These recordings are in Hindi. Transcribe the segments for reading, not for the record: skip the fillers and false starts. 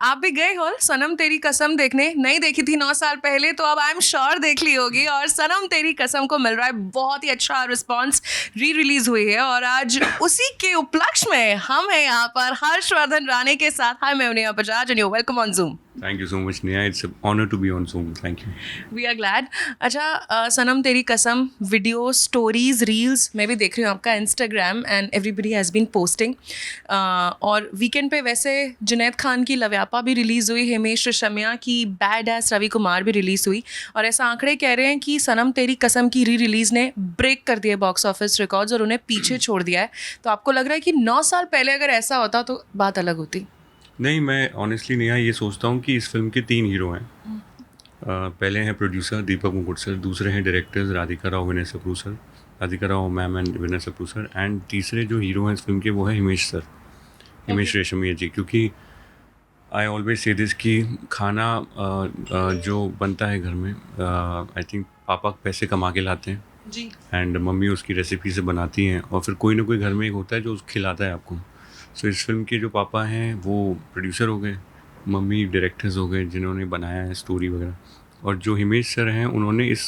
आप भी गए हो सनम तेरी कसम देखने? नहीं देखी थी 9 साल पहले, तो अब आई एम श्योर देख ली होगी। और सनम तेरी कसम को मिल रहा है बहुत ही अच्छा रिस्पांस, री रिलीज हुई है और आज उसी के उपलक्ष्य में हम हैं यहाँ पर हर्षवर्धन राणे के साथ। हाय, मैं उन्हें Bajaj and you welcome on zoom. Thank you so much, Neha. It's an honor to be on Zoom. Thank you. We are glad. अच्छा, सनम तेरी कसम वीडियो स्टोरीज रील्स मैं भी देख रही हूँ आपका Instagram and everybody has been posting. और वीकेंड पे वैसे जुनैद खान की लव्यापा भी रिलीज़ हुई, हिमेश रेशमिया की बैड एस रवि कुमार भी रिलीज़ हुई और ऐसा आंकड़े कह रहे हैं कि सनम तेरी कसम की री रिलीज़ ने ब्रेक कर दिए बॉक्स ऑफिस रिकॉर्ड्स और उन्हें पीछे छोड़ दिया है। तो आपको लग रहा है कि 9 साल पहले अगर ऐसा होता तो बात अलग होती? नहीं, मैं ऑनेस्टली नेहा ये सोचता हूँ कि इस फिल्म के 3 हीरो हैं। पहले हैं प्रोड्यूसर दीपक मुकुट सर, दूसरे हैं directors Radhika Rao Vinay Sapru sir, Radhika Rao ma'am and Vinay Sapru sir, and तीसरे जो हीरो हैं इस फिल्म के वो है हिमेश सर, हिमेश रेशमिया जी। क्योंकि आई ऑलवेज से दिस कि खाना जो बनता है घर में, आई थिंक पापा पैसे कमा के लाते हैं जी। एंड मम्मी उसकी रेसिपी से बनाती हैं और फिर कोई ना कोई घर में एक होता है जो खिलाता है आपको। सो इस फिल्म के जो पापा हैं वो प्रोड्यूसर हो गए, मम्मी डायरेक्टर्स हो गए जिन्होंने बनाया है स्टोरी वगैरह, और जो हिमेश सर हैं उन्होंने इस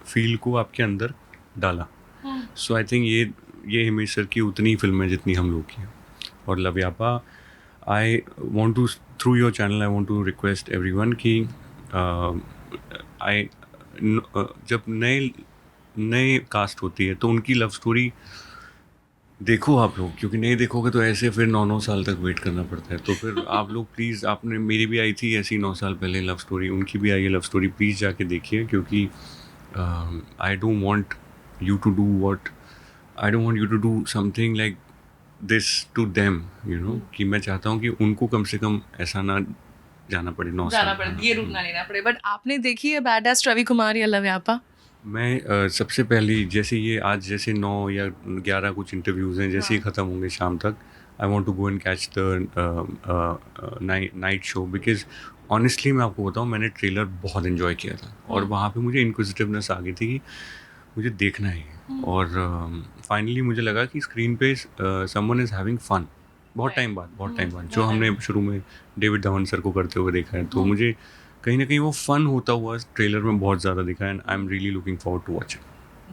फील को आपके अंदर डाला। सो आई थिंक ये हिमेश सर की उतनी फिल्म है जितनी हम लोग की है। और Loveyapa, I want to through your channel I want to request everyone कि जब नए कास्ट होती है तो उनकी लव स्टोरी देखो आप लोग, क्योंकि नहीं देखोगे तो ऐसे फिर 9 साल तक वेट करना पड़ता है। तो फिर आप लोग प्लीज़, आपने मेरी भी आई थी ऐसी 9 साल पहले लव स्टोरी, उनकी भी आई है लव स्टोरी, प्लीज़ जाके देखिए। क्योंकि I don't want you to do what I don't want you to do something like this to them, you know, कि मैं चाहता हूँ कि उनको कम से कम ऐसा ना जाना पड़े 9 साल, ये रूप ना लेना पड़े। बट आपने देखी है बैड एस रवि कुमार या लव्यापा? मैं सबसे पहले जैसे ये आज जैसे 9 या 11 कुछ इंटरव्यूज़ हैं, जैसे ही ख़त्म होंगे शाम तक, I want to go and catch the night show. Because honestly मैं आपको बताऊँ, मैंने ट्रेलर बहुत इन्जॉय किया था और वहाँ पे मुझे इंक्विजिटिवनेस आ गई थी कि मुझे देखना है। और फाइनली मुझे लगा कि स्क्रीन पे समवन इज़ हैविंग फन। बहुत टाइम बाद जो हमने शुरू में डेविड धवन सर को करते हुए देखा है, तो मुझे कहीं ना कहीं वो फन होता हुआ ट्रेलर में बहुत ज़्यादा दिखा and I am really looking forward to watch it.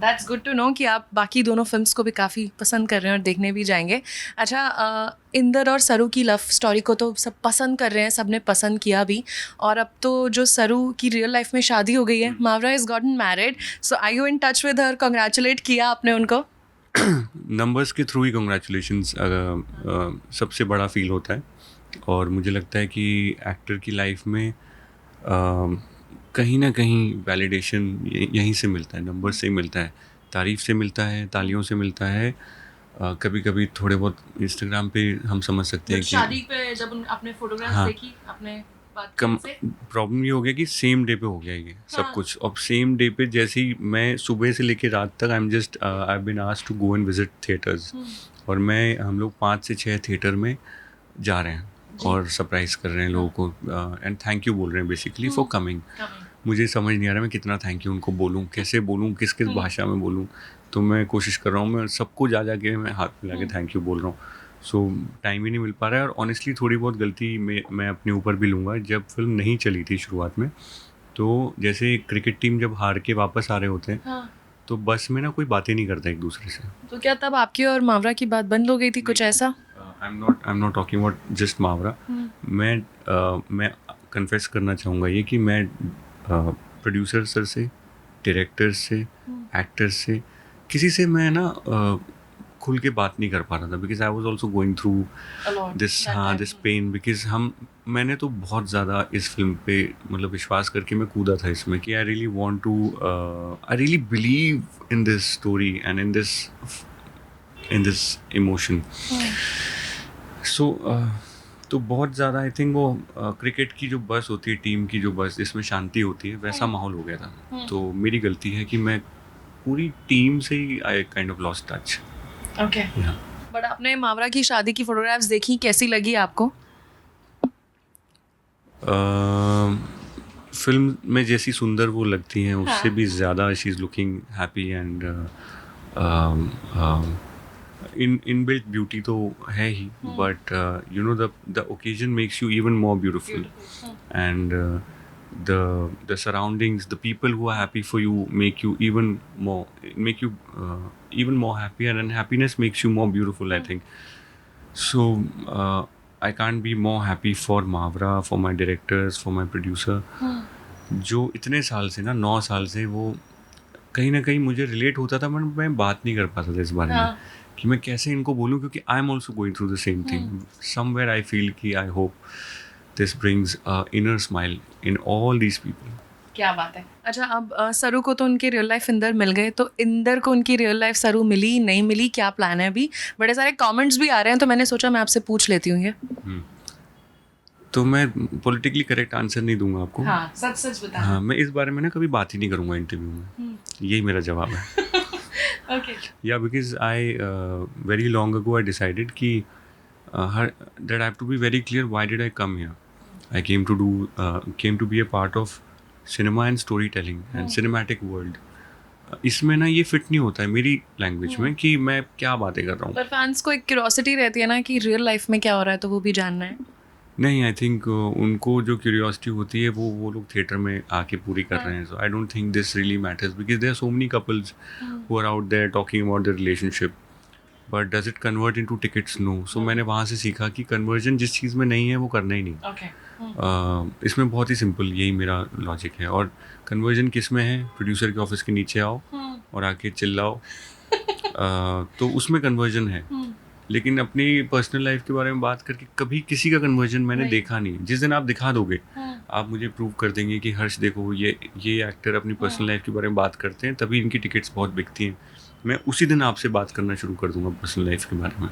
That's good to know कि आप बाकी दोनों फिल्म्स को भी काफ़ी पसंद कर रहे हैं और देखने भी जाएंगे। अच्छा, इंदर और सरू की लव स्टोरी को तो सब पसंद कर रहे हैं, सबने पसंद किया भी। और अब तो जो सरू की रियल लाइफ में शादी हो गई है, Mawra is gotten married, so I you in touch with her? Congratulate किया आपने उनको? नंबर्स के थ्रू ही कॉन्ग्रेचुलेशंस सबसे बड़ा फील होता है। और मुझे लगता है कि एक्टर की लाइफ में कहीं ना कहीं वैलिडेशन यहीं से मिलता है, नंबर से मिलता है, तारीफ़ से मिलता है, तालियों से मिलता है। कभी कभी थोड़े बहुत इंस्टाग्राम पे हम समझ सकते हैं कि शादी पे जब आपने फोटोग्राफ्स हाँ, देखी, आपने बात कम से प्रॉब्लम ये हो गया कि सेम डे पे हो गया ये सब कुछ। अब सेम डे पे जैसे ही मैं सुबह से लेके रात तक I been asked to go and visit theatres, और हम लोग 5 से 6 थिएटर में जा रहे हैं और सरप्राइज़ कर रहे हैं लोगों को एंड थैंक यू बोल रहे हैं बेसिकली फॉर कमिंग। मुझे समझ नहीं आ रहा मैं कितना थैंक यू उनको बोलूँ, कैसे बोलूँ, किस भाषा में बोलूँ। तो मैं कोशिश कर रहा हूँ, मैं सबको जा के मैं हाथ मिला के थैंक यू बोल रहा हूँ। सो टाइम ही नहीं मिल पा रहा है। और ऑनेस्टली थोड़ी बहुत गलती मैं अपने ऊपर भी लूँगा। जब फिल्म नहीं चली थी शुरुआत में, तो जैसे क्रिकेट टीम जब हार के वापस आ रहे होते हैं, तो बस में ना कोई बातें नहीं करता एक दूसरे से। तो क्या तब आपकी और मावरा की बात बंद हो गई थी, कुछ ऐसा? I am not talking about just Mawra. मैं कन्फेस करना चाहूँगा ये कि मैं प्रोड्यूसर सर से, डायरेक्टर से, एक्टर से, किसी से मैं ना खुल के बात नहीं कर पा रहा था। Because I was also going through this pain. Because मैंने तो बहुत ज़्यादा इस फिल्म पे मतलब विश्वास करके मैं कूदा था इसमें कि I really believe in this story and in this emotion. So तो बहुत ज़्यादा आई थिंक वो क्रिकेट की जो बस होती है, टीम की जो बस जिसमें शांति होती है, वैसा माहौल हो गया था। तो मेरी गलती है कि मैं पूरी टीम से ही I kind of lost touch. Okay. But आपने मावरा की शादी की फोटोग्राफ्स देखी, कैसी लगी आपको? फिल्म में जैसी सुंदर वो लगती हैं, उससे भी ज़्यादा she is looking happy and inbuilt beauty तो है ही, but you know the occasion makes you even more beautiful, and the surroundings, the people who are happy for you make you even more happier, and happiness makes you more beautiful, I think. So I can't be more happy for Mavra, for my directors, for my producer, जो इतने साल से ना 9 साल से वो कहीं ना कहीं मुझे रिलेट होता था, मैं बात नहीं कर पाता था इस बारे में कि मैं कैसे इनको बोलूँ, क्योंकि I am also going through the same thing. Somewhere I feel कि I hope this brings inner smile in all these people. क्या बात है. अच्छा, अब सरू को तो उनके रियल लाइफ इंदर मिल गए, तो इंदर को उनकी रियल लाइफ सरू मिली नहीं मिली, क्या प्लान है अभी? बड़े सारे कमेंट्स भी आ रहे हैं, तो मैंने सोचा मैं आपसे पूछ लेती हूँ ये. तो मैं पॉलिटिकली करेक्ट आंसर नहीं दूंगा आपको. हाँ, सच सच बता. हाँ, मैं इस बारे में ना कभी बात ही नहीं करूँगा इंटरव्यू में. यही मेरा जवाब है. Okay. Yeah, because I very long ago I decided कि that I have to be very clear why did I come here. I came to be a part of cinema and storytelling and cinematic world. इसमें ना ये फिट नहीं होता है मेरी लैंग्वेज में कि मैं क्या बातें कर रहा हूँ. पर फैंस को एक क्यूरियोसिटी रहती है ना कि रियल लाइफ में क्या हो रहा है, तो वो भी जानना है. नहीं, आई थिंक उनको जो क्यूरियोसिटी होती है वो लोग थिएटर में आके पूरी कर रहे हैं. So I don't think this really matters, because there are so many couples who are out there talking about their relationship, but does it convert into tickets? No. सो मैंने वहाँ से सीखा कि कन्वर्जन जिस चीज़ में नहीं है वो करना ही नहीं. इसमें बहुत ही सिंपल यही मेरा लॉजिक है. और कन्वर्जन किस में है? प्रोड्यूसर के ऑफिस के नीचे आओ और आके चिल्लाओ, तो उसमें कन्वर्जन है. लेकिन अपनी पर्सनल लाइफ के बारे में बात करके कभी किसी का कन्वर्जन मैंने देखा नहीं. जिस दिन आप दिखा दोगे, आप मुझे प्रूव कर देंगे कि हर्ष देखो ये एक्टर अपनी पर्सनल लाइफ के बारे में बात करते हैं, तभी इनकी टिकट्स बहुत बिकती हैं. मैं उसी दिन आपसे बात करना शुरू कर दूंगा पर्सनल लाइफ के बारे में.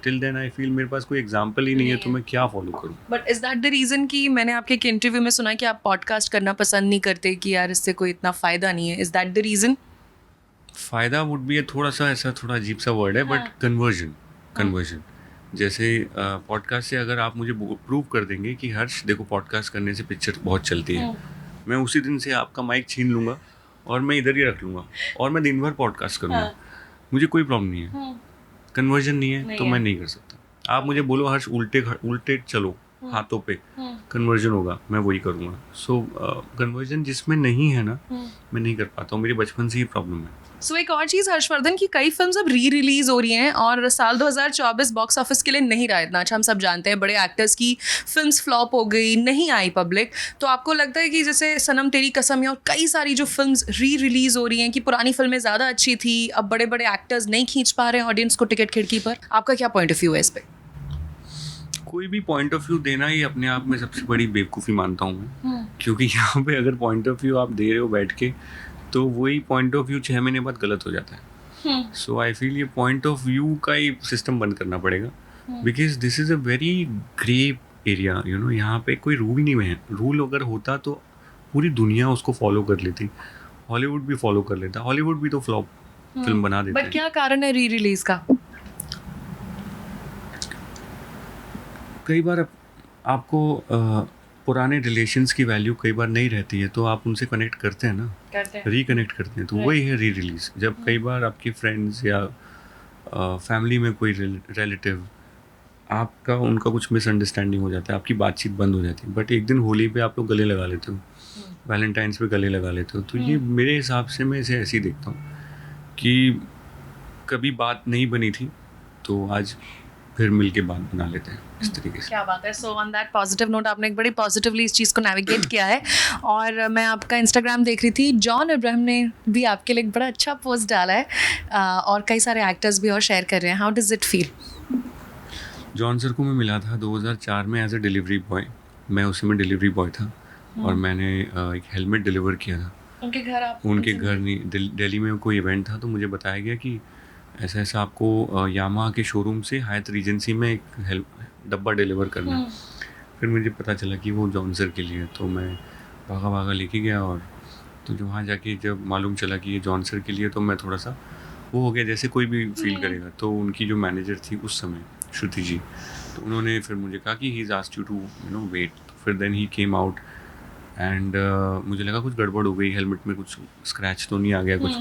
टिल देन आई फील मेरे पास कोई एग्जाम्पल ही नहीं है, तो मैं क्या फॉलो करूँ. But is that the reason कि मैंने आपके एक इंटरव्यू में सुना कि आप पॉडकास्ट करना पसंद नहीं करते, कि यार इससे कोई इतना फ़ायदा नहीं है? Is that the reason? फ़ायदा वुड बी थोड़ा सा ऐसा थोड़ा अजीब सा वर्ड है, बट कन्वर्जन जैसे पॉडकास्ट से अगर आप मुझे प्रूव कर देंगे कि हर्ष देखो पॉडकास्ट करने से पिक्चर बहुत चलती है, मैं उसी दिन से आपका माइक छीन लूँगा और मैं इधर ही रख लूँगा और मैं दिन भर पॉडकास्ट करूँगा. मुझे कोई प्रॉब्लम नहीं है. कन्वर्जन नहीं है तो मैं नहीं कर सकता. आप मुझे बोलो हर्ष उल्टे चलो हाथों पे, कन्वर्जन होगा, मैं वही करूँगा. सो कन्वर्जन जिसमें नहीं है ना, मैं नहीं कर पाता हूँ. मेरी बचपन से ही प्रॉब्लम है. सो एक और चीज़ हर्षवर्धन की कई फिल्म्स अब रिलीज़ हो रही हैं और साल 2024 बॉक्स ऑफिस के लिए नहीं रहा इतना अच्छा. हम सब जानते हैं बड़े एक्टर्स की फिल्म्स फ्लॉप हो गई, नहीं आई पब्लिक. तो आपको लगता है कि जैसे सनम तेरी कसम या और कई सारी जो फिल्म्स रिलीज़ हो रही हैं कि पुरानी फिल्में ज़्यादा अच्छी थी, अब बड़े बड़े एक्टर्स नहीं खींच पा रहे हैं ऑडियंस को टिकट खिड़की पर, आपका क्या पॉइंट ऑफ व्यू है इस पर? कोई भी पॉइंट ऑफ व्यू देना ही अपने आप में सबसे बड़ी बेवकूफ़ी मानता हूँ मैं. क्योंकि यहाँ पे अगर पॉइंट ऑफ व्यू आप दे रहे हो बैठ के, तो वही पॉइंट ऑफ व्यू 6 महीने बाद गलत हो जाता है. सो आई फील ये पॉइंट ऑफ व्यू का ही सिस्टम बंद करना पड़ेगा, because this is a very grey area. You know, यहाँ पे कोई रूल नहीं है. रूल अगर होता तो पूरी दुनिया उसको फॉलो कर लेती. हॉलीवुड भी फॉलो कर लेता. हॉलीवुड भी तो फ्लॉप फिल्म बना देता. बट क्या कारण है रिलीज़ का? कई बार आपको पुराने रिलेशंस की वैल्यू कई बार नहीं रहती है, तो आप उनसे कनेक्ट करते हैं ना, रिकनेक्ट करते हैं. तो वही है री रिलीज़. जब कई बार आपके फ्रेंड्स या फैमिली में कोई रिलेटिव आपका उनका कुछ मिसअंडरस्टैंडिंग हो जाता है, आपकी बातचीत बंद हो जाती है, बट एक दिन होली पे आप लोग गले लगा लेते हो, वैलेंटाइंस पे गले लगा लेते हो. तो ये मेरे हिसाब से मैं इसे ऐसे ही देखता हूँ कि कभी बात नहीं बनी थी तो आज फिर मिल के बात बना लेते हैं, इस तरीके से. क्या बात है. So on that positive note आपने एक बड़ी पॉजिटिवली इस चीज़ को नेविगेट किया है. और मैं आपका इंस्टाग्राम देख रही थी, जॉन अब्राहम ने भी आपके लिए एक बड़ा अच्छा पोस्ट डाला है, और कई सारे एक्टर्स भी और शेयर कर रहे हैं. How does it feel? John sir को मैं मिला था 2004 में एज अ डिलीवरी बॉय. मैं उस समय डिलीवरी बॉय था और मैंने एक हेलमेट डिलीवर किया था उनके घर. आप उनके घर नहीं, दिल्ली में कोई इवेंट था, तो मुझे बताया गया कि ऐसा ऐसा आपको यामाहा के शोरूम से हायत रीजेंसी में एक डब्बा डिलीवर करना है. फिर मुझे पता चला कि वो जॉन सर के लिए. तो मैं भागा लेके गया, और तो जो वहाँ जाके जब मालूम चला कि ये जॉन सर के लिए, तो मैं थोड़ा सा वो हो गया जैसे कोई भी फील करेगा. तो उनकी जो मैनेजर थी उस समय, श्रुति जी, तो उन्होंने फिर मुझे कहा कि he is asked you to wait. फिर then he came out and मुझे लगा कुछ गड़बड़ हो गई, हेलमेट में कुछ स्क्रैच तो नहीं आ गया कुछ.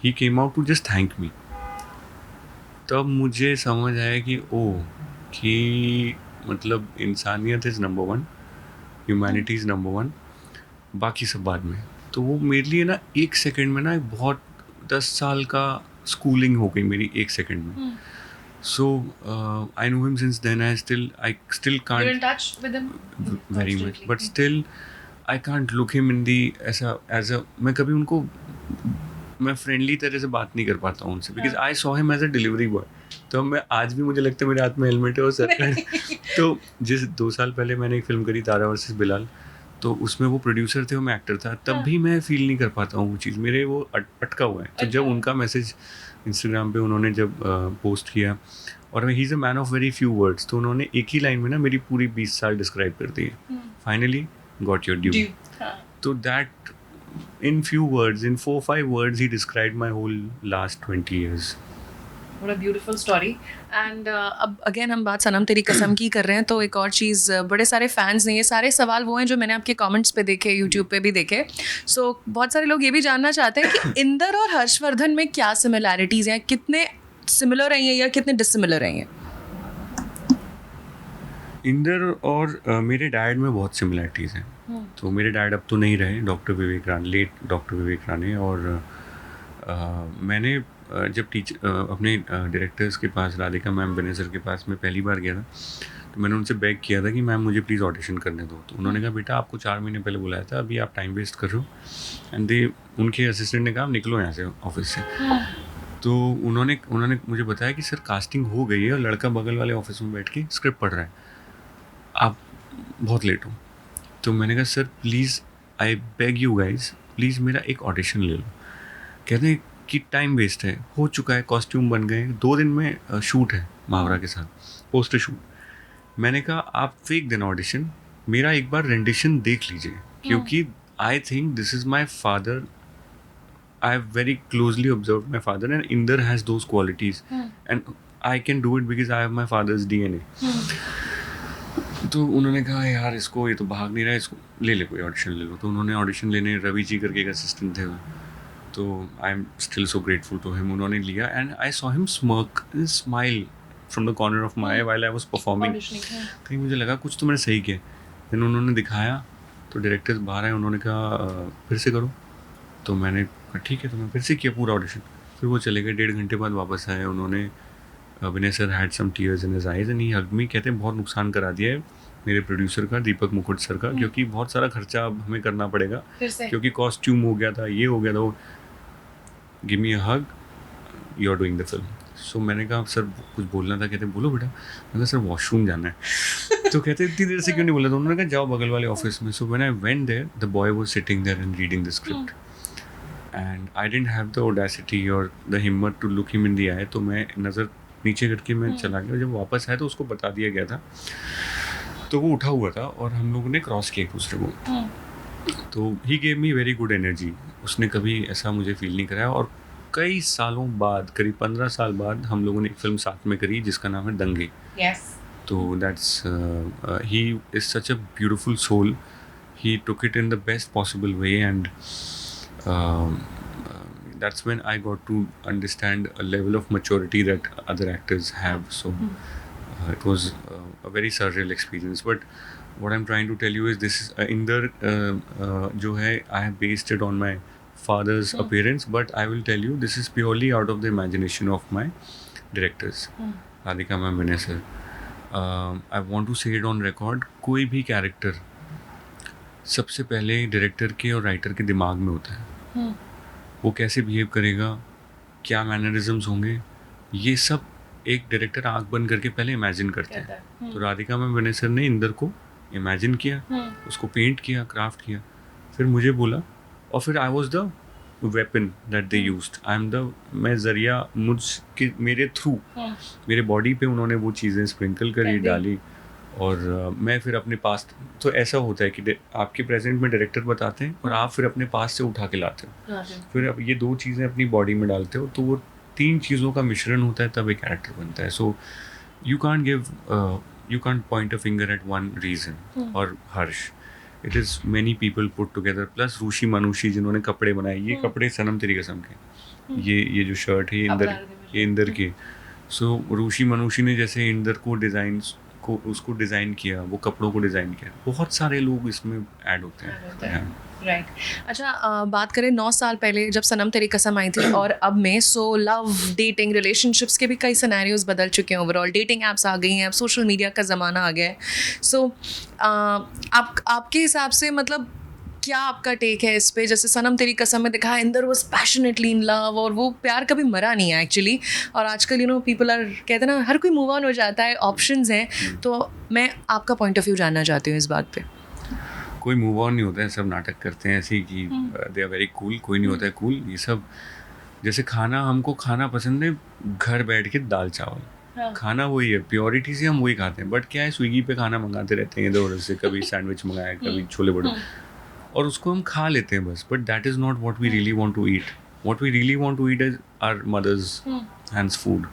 He came out to just thank me. तब मुझे समझ आया कि कि मतलब इंसानियत is number one, humanity is number one, बाकी सब बाद में। तो वो मेरे लिए ना 1 सेकंड में ना एक बहुत 10 साल का स्कूलिंग हो गई मेरी 1 सेकंड में। So I know him since then. I still You're can't in touch with him? very much, Constantly. but still I can't look him in the as a मैं कभी उनको मैं फ्रेंडली तरह से बात नहीं कर पाता हूँ उनसे, because I saw him as a delivery boy. तो मैं आज भी मुझे लगता है मेरे हाथ में हेलमेट है और सर पे तो जिस 2 साल पहले मैंने एक फिल्म करी तारा वर्सेस बिलाल, तो उसमें वो प्रोड्यूसर थे और मैं एक्टर था, तब भी मैं फील नहीं कर पाता हूँ वो चीज़, मेरे वो अटका हुआ है। तो जब उनका मैसेज इंस्टाग्राम पे उन्होंने जब पोस्ट किया, और he is a man of very few words, तो उन्होंने एक ही लाइन में ना मेरी पूरी 20 साल डिस्क्राइब कर दी है, फाइनली गॉट योर ड्यू। तो that in few words, in 4-5 words, he described my whole last 20 years. What a beautiful story. And अब अगेन हम बात सनम तेरी कसम की कर रहे हैं, तो एक और चीज़, बड़े सारे फैंस ने, ये सारे सवाल वो हैं जो मैंने आपके कमेंट्स पे देखे, यूट्यूब पे भी देखे। सो बहुत सारे लोग ये भी जानना चाहते हैं कि इंदर और हर्षवर्धन में क्या सिमिलैरिटीज़ हैं, कितने सिमिलर हैं ये या कितने डिसिमिलर हैं ये? इंदर और मेरे डैड में बहुत सिमिलैरिटीज़ हैं। तो मेरे डैड अब तो नहीं रहे, डॉक्टर विवेक राणे, लेट डॉक्टर विवेक राणे। और मैंने जब अपने डायरेक्टर्स के पास, राधिका मैम, विनय सर के पास मैं पहली बार गया था, तो मैंने उनसे बेग किया था कि मैम मुझे प्लीज़ ऑडिशन करने दो। तो उन्होंने कहा बेटा आपको 4 महीने पहले बुलाया था, अभी आप टाइम वेस्ट कर रहे हो। एंड उनके असिस्टेंट ने कहा निकलो यहाँ से, ऑफिस से। तो उन्होंने मुझे बताया कि सर कास्टिंग हो गई है और लड़का बगल वाले ऑफिस में बैठ के स्क्रिप्ट पढ़ रहा है, आप बहुत लेट हो। तो मैंने कहा sir please, I beg you guys, please मेरा एक ऑडिशन ले लो। कहते हैं कि टाइम वेस्ट है, हो चुका है, कॉस्ट्यूम बन गए, 2 दिन में शूट है मावरा के साथ, पोस्टर शूट। मैंने कहा आप फेक देना ऑडिशन, मेरा एक बार रेंडिशन देख लीजिए, क्योंकि I think this is my father, I have very closely observe my father and Inder has those qualities and I can do it because I have my father's DNA। तो उन्होंने कहा यार इसको, ये तो भाग नहीं रहा है, इसको ले कोई ऑडिशन ले लो। तो उन्होंने ऑडिशन लेने, रवि जी करके एक असिस्टेंट थे, तो I am still so grateful to him, उन्होंने लिया and I saw him smile from the corner of my eye while I was performing. कहीं मुझे लगा कुछ तो मैंने सही किया। फिर उन्होंने दिखाया, तो डायरेक्टर्स बाहर आए, उन्होंने कहा फिर से करो। तो मैंने कहा ठीक है, तो मैं फिर से किया पूरा ऑडिशन। फिर वो चले गए, 1.5 घंटे बाद वापस आए, उन्होंने Vinay sir had some tears in his eyes and he hugged me. कहते हैं बहुत नुकसान करा दिया है मेरे प्रोड्यूसर का, दीपक मुकुट सर का, क्योंकि बहुत सारा खर्चा अब हमें करना पड़ेगा, क्योंकि कॉस्ट्यूम हो गया था, ये हो गया था, वो give me a hug, you are doing the film. So मैंने कहा सर कुछ बोलना था। कहते बोलो बेटा। मैंने कहा सर वॉशरूम जाना है। तो कहते इतनी देर से क्यों नहीं बोला? तो उन्होंने कहा जाओ बगल वाले ऑफिस में। So when I went there, the boy was sitting there and reading the script and I didn't have the audacity और द हिम्मत to look him in the eye. तो मैं नज़र नीचे करके मैं चला गया। जब वापस आया तो उसको बता दिया गया था, तो वो उठा हुआ था और हम लोगों ने क्रॉस किया एक दूसरे को। तो he gave me very good energy. उसने कभी ऐसा मुझे फील नहीं कराया। और कई सालों बाद, करीब 15 साल बाद, हम लोगों ने एक फिल्म साथ में करी जिसका नाम है दंगे। तो that's he is such a beautiful soul. He took it in the best possible way and that's when I got to understand a level of maturity that other actors have. So it was a very surreal experience. But what I'm trying to tell you is this is Inder jo hai, I have based it on my father's appearance, but I will tell you this is purely out of the imagination of my directors, Radhika ma'am, Vinay sir. I want to say it on record, कोई भी character सबसे पहले डायरेक्टर के और राइटर के दिमाग में होता है। वो कैसे बिहेव करेगा, क्या मैनरिज्म्स होंगे, ये सब एक डायरेक्टर आंख बंद करके पहले इमेजिन करते हैं। तो राधिका मैम, विनय सर ने इंदर को इमेजिन किया, उसको पेंट किया, क्राफ्ट किया, फिर मुझे बोला, और फिर I was the weapon that they used. I am the, मैं जरिया, मेरे थ्रू मेरे बॉडी पे उन्होंने वो चीज़ें स्प्रिंकल करी, डाली, और मैं फिर अपने पास, तो ऐसा होता है कि आपके प्रेजेंट में डायरेक्टर बताते हैं और आप फिर अपने पास से उठा के लाते हो, फिर अब ये 2 चीज़ें अपनी बॉडी में डालते हो, तो वो 3 चीज़ों का मिश्रण होता है, तब एक कैरेक्टर बनता है। So you can't point a finger at one reason. और Harsh, it is many people put together, plus Rushi Manushi जिन्होंने कपड़े बनाए, ये कपड़े सनम तेरी कसम के, ये जो शर्ट है ये इंदर की, सो ऋषि मनुषी ने जैसे इंदर को उसको डिज़ाइन किया, वो कपड़ों को डिज़ाइन किया, बहुत सारे लोग इसमें ऐड होते हैं। हाँ। राइट। अच्छा, बात करें 9 साल पहले जब सनम तेरी कसम आई थी और अब में, सो लव, डेटिंग, रिलेशनशिप्स के भी कई सिनेरियोज बदल चुके हैं। ओवरऑल डेटिंग ऐप्स आ गई हैं, अब सोशल मीडिया का ज़माना आ गया है। सो आपके हिसाब से मतलब क्या आपका टेक है इस पे? जैसे सनम तेरी कसम में दिखा Inder was passionately in love और वो प्यार कभी मरा नहीं है एक्चुअली। और आजकल पीपल आर कहते हैं ना, हर कोई मूव ऑन हो जाता है, ऑप्शंस हैं। तो मैं आपका पॉइंट ऑफ व्यू जानना चाहती हूँ इस बात पे। कोई मूव ऑन नहीं होता है, सब नाटक करते हैं ऐसे ही कि दे आर वेरी कूल। कोई नहीं होता है कूल। ये सब जैसे हमको खाना पसंद है, घर बैठ के दाल चावल। हाँ। खाना वही है, प्योरिटी से हम वही खाते हैं। बट क्या है, स्विगी पे खाना मंगाते रहते हैं इधर उधर से, कभी सैंडविच मंगाया, कभी छोले भटूरे, और उसको हम खा लेते हैं बस। But that is not what we really want to eat. What we really want to eat is our mother's hands food,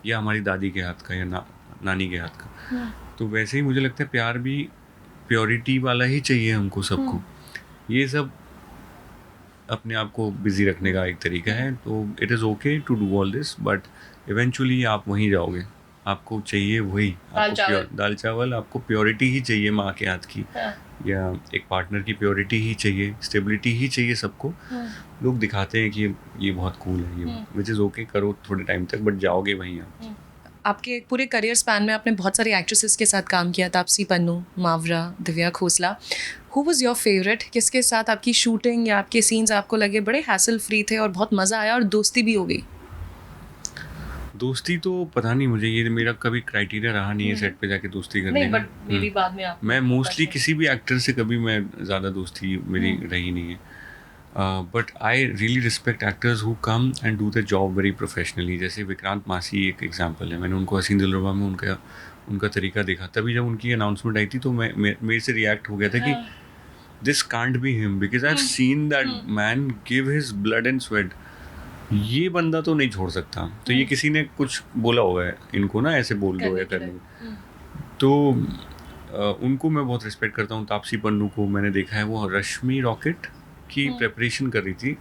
या हमारी दादी के हाथ का, या नानी के हाथ का। तो वैसे ही मुझे लगता है प्यार भी प्योरिटी वाला ही चाहिए हमको सबको। ये सब अपने आप को बिजी रखने का एक तरीका है। तो it is okay to do all this, but eventually आप वहीं जाओगे। आपको चाहिए वही, आपको दाल चावल, आपको प्योरिटी ही चाहिए माँ के हाथ की, या एक पार्टनर की प्योरिटी ही चाहिए, स्टेबिलिटी ही चाहिए सबको। लोग दिखाते हैं कि ये बहुत कूल है, ये विच इज़ ओके, करो थोड़े टाइम तक, बट जाओगे वहीं आप। आपके पूरे करियर स्पैन में आपने बहुत सारी एक्ट्रेसेस के साथ काम किया, Taapsee Pannu, Mawra, Divya Khosla. Who was your favourite? किसके साथ आपकी शूटिंग या आपके सीन्स आपको लगे बड़े हैसल फ्री थे और बहुत मज़ा आया और दोस्ती भी हो गई? दोस्ती तो पता नहीं मुझे, ये मेरा कभी क्राइटेरिया रहा नहीं है सेट पे जाके दोस्ती करने नहीं, का। बट मेरी बाद में आप मैं मोस्टली किसी भी एक्टर से कभी मैं ज़्यादा दोस्ती मेरी रही नहीं है। But I really respect actors who come and do the job very professionally. जैसे विक्रांत मासी एक एग्जांपल है। मैंने उनको हसीन दिलरुबा में उनका तरीका देखा, तभी जब उनकी अनाउंसमेंट आई थी तो मेरे से रिएक्ट हो गया था कि this can't be him, because I have seen that man give his blood and sweat. ये बंदा तो नहीं छोड़ सकता। तो ये किसी ने कुछ बोला होगा है इनको ना, ऐसे बोल दो या करने। तो उनको मैं बहुत रिस्पेक्ट करता हूँ। तापसी पन्नू को मैंने देखा है, वो रश्मि रॉकेट की प्रेपरेशन कर रही थी।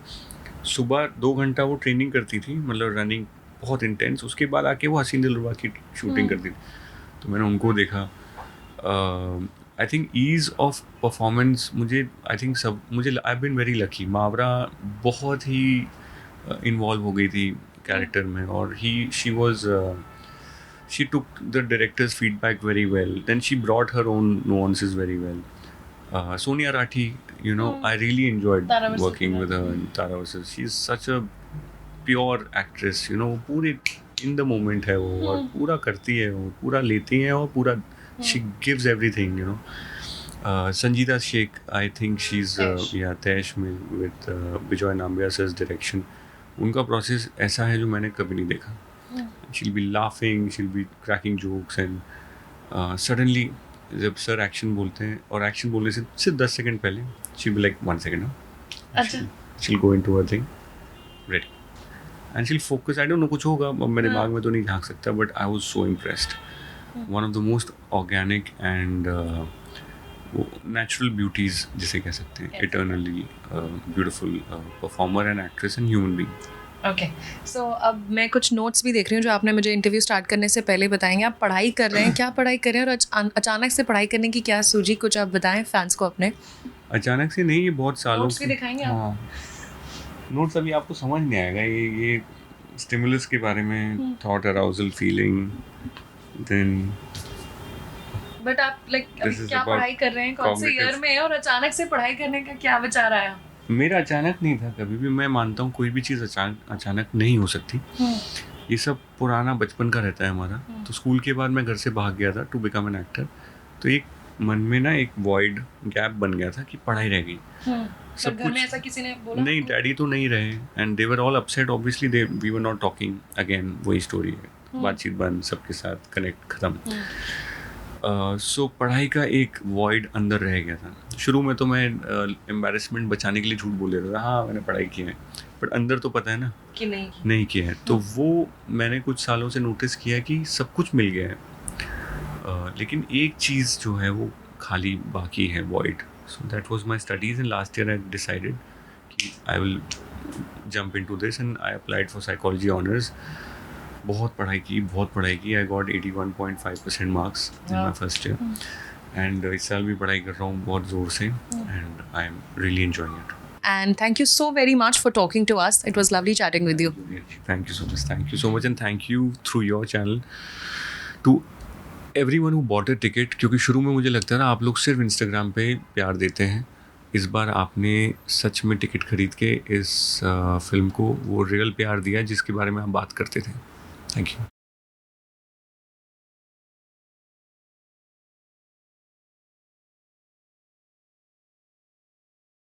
सुबह 2 घंटा वो ट्रेनिंग करती थी, मतलब रनिंग बहुत इंटेंस। उसके बाद आके वो हसीन दिलरुबा की शूटिंग करती थी। तो मैंने उनको देखा। I think ease of performance मुझे I have been very lucky. Mawra बहुत ही इन्वॉल्व हो गई थी कैरेक्टर में, और she took the director's feedback very well. Then she brought her own nuances very well. Sonia Rathi, I really enjoyed working with her in Tara vs. She's such a pure actress, पूरे in the moment है वो, और पूरा करती है वो, पूरा लेती है, और पूरा she gives everything, Sangeeta Sheikh, I think she's Tesh में with Bijoy Nambiar sir's direction. उनका प्रोसेस ऐसा है जो मैंने कभी नहीं देखा। she'll be laughing, she'll be cracking jokes, and suddenly जब सर एक्शन बोलते हैं, और एक्शन बोलने से सिर्फ 10 सेकंड पहले she'll be like 1 second, she'll go into her thing, ready, and she'll focus. I don't know, कुछ होगा मेरे दिमाग में तो नहीं झांक सकता, but I was so impressed. One of the most organic and natural beauties जिसे कह सकते हैं, eternally beautiful performer and actress and human being. Okay, so अब मैं कुछ नोट्स भी देख रही हूँ जो आपने मुझे इंटरव्यू स्टार्ट करने से पहले बताएंगे। आप पढ़ाई कर रहे हैं, क्या पढ़ाई कर रहे हैं, और अचानक से पढ़ाई करने की क्या सूझी? कुछ आप बताएं फैंस को अपने। अचानक से नहीं, ये बहुत सालों नोट्स भी दिखाएंगे आप? हाँ, नोट्स अभी आपको समझ नहीं आएगा। ये स्टिमुलस के बारे में, thought arousal, feeling, then. But आप क्या पढ़ाई कर रहे हैं, कौन से ईयर में है, और अचानक से पढ़ाई करने का क्या विचार आया? मेरा अचानक नहीं था कभी भी। मैं मानता हूँ कोई भी चीज़ अचानक नहीं हो सकती। ये सब पुराना बचपन का रहता है हमारा। तो स्कूल के बाद मैं घर से भाग गया था टू बिकम एन एक्टर। तो एक मन में ना एक वॉइड गैप बन गया था कि पढ़ाई रह गई। सब घर में ऐसा किसी ने बोला? नहीं, डैडी तो नहीं रहे, and they were all upset obviously. We were not talking again, वही स्टोरी है, बातचीत बंद, सबके साथ कनेक्ट खत्म। सो पढ़ाई का एक वॉइड अंदर रह गया था। शुरू में तो मैं एम्बैरेसमेंट बचाने के लिए झूठ बोल देता था, हाँ मैंने पढ़ाई की है, बट अंदर तो पता है ना कि नहीं किया है। तो वो मैंने कुछ सालों से नोटिस किया कि सब कुछ मिल गया है, लेकिन एक चीज़ जो है वो खाली बाकी है, void. So that was my studies, and last year I decided कि I will jump into this, and I applied for psychology honours. बहुत पढ़ाई की. I got 81.5% marks in my first year. And इस साल भी पढ़ाई कर रहा हूँ बहुत ज़ोर से. And I am really enjoying it. And thank you so very much for talking to us. It was lovely chatting with you. Thank you so much. Thank you so much. And thank you through your channel to everyone who bought a ticket. क्योंकि शुरू में मुझे लगता है ना आप लोग सिर्फ इंस्टाग्राम पे प्यार देते हैं. इस बार आपने सच में टिकट खरीद के इस फिल्म को वो रियल प्यार दिया जिसके बारे में आप बात करते थे. Thank you.